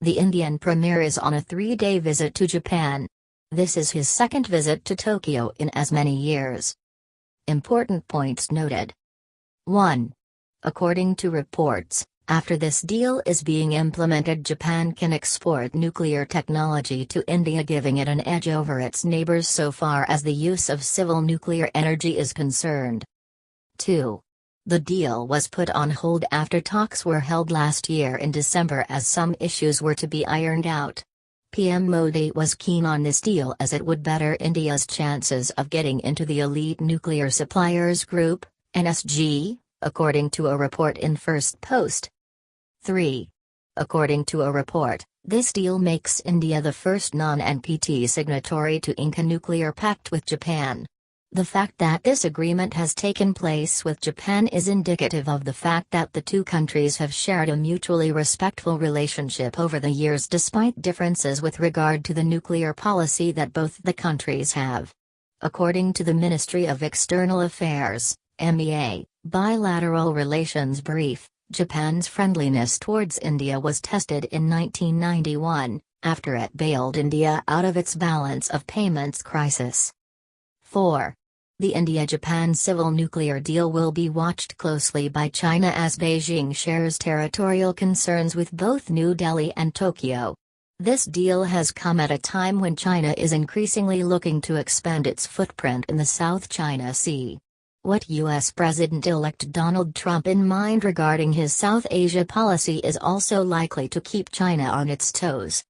The Indian premier is on a 3-day visit to Japan. This is his second visit to Tokyo in as many years. Important points noted. 1. According to reports, after this deal is being implemented, Japan can export nuclear technology to India, giving it an edge over its neighbors so far as the use of civil nuclear energy is concerned. 2. The deal was put on hold after talks were held last year in December as some issues were to be ironed out. PM Modi was keen on this deal as it would better India's chances of getting into the elite nuclear suppliers group, NSG, according to a report in First Post. 3. According to a report, this deal makes India the first non-NPT signatory to ink a nuclear pact with Japan. The fact that this agreement has taken place with Japan is indicative of the fact that the two countries have shared a mutually respectful relationship over the years despite differences with regard to the nuclear policy that both the countries have. According to the Ministry of External Affairs, MEA, bilateral relations brief, Japan's friendliness towards India was tested in 1991, after it bailed India out of its balance of payments crisis. 4. The India-Japan civil nuclear deal will be watched closely by China as Beijing shares territorial concerns with both New Delhi and Tokyo. This deal has come at a time when China is increasingly looking to expand its footprint in the South China Sea. What U.S. President-elect Donald Trump in mind regarding his South Asia policy is also likely to keep China on its toes.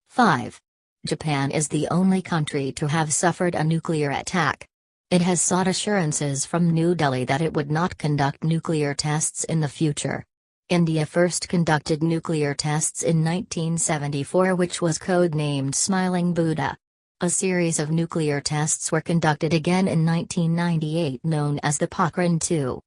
5. Japan is the only country to have suffered a nuclear attack. It has sought assurances from New Delhi that it would not conduct nuclear tests in the future. India first conducted nuclear tests in 1974, which was codenamed Smiling Buddha. A series of nuclear tests were conducted again in 1998, known as the Pokhran II.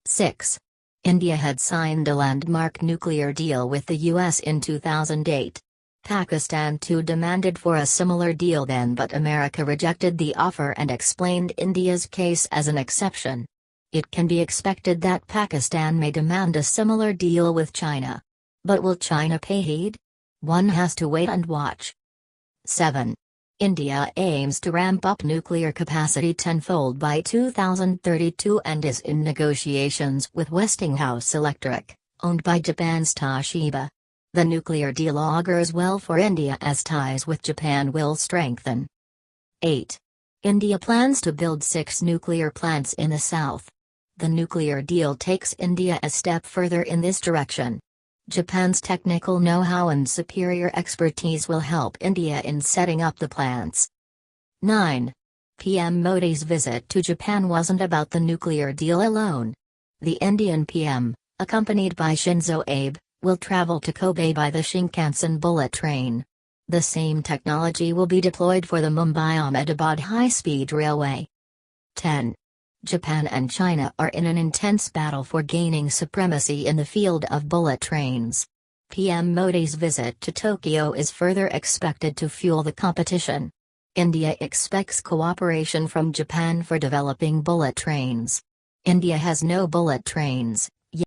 6. India had signed a landmark nuclear deal with the US in 2008. Pakistan too demanded for a similar deal then, but America rejected the offer and explained India's case as an exception. It can be expected that Pakistan may demand a similar deal with China. But will China pay heed? One has to wait and watch. 7. India aims to ramp up nuclear capacity tenfold by 2032 and is in negotiations with Westinghouse Electric, owned by Japan's Toshiba. The nuclear deal augurs well for India as ties with Japan will strengthen. 8. India plans to build 6 nuclear plants in the south. The nuclear deal takes India a step further in this direction. Japan's technical know-how and superior expertise will help India in setting up the plants. 9. PM Modi's visit to Japan wasn't about the nuclear deal alone. The Indian PM, accompanied by Shinzo Abe, will travel to Kobe by the Shinkansen bullet train. The same technology will be deployed for the Mumbai-Ahmedabad high-speed railway. 10. Japan and China are in an intense battle for gaining supremacy in the field of bullet trains. PM Modi's visit to Tokyo is further expected to fuel the competition. India expects cooperation from Japan for developing bullet trains. India has no bullet trains,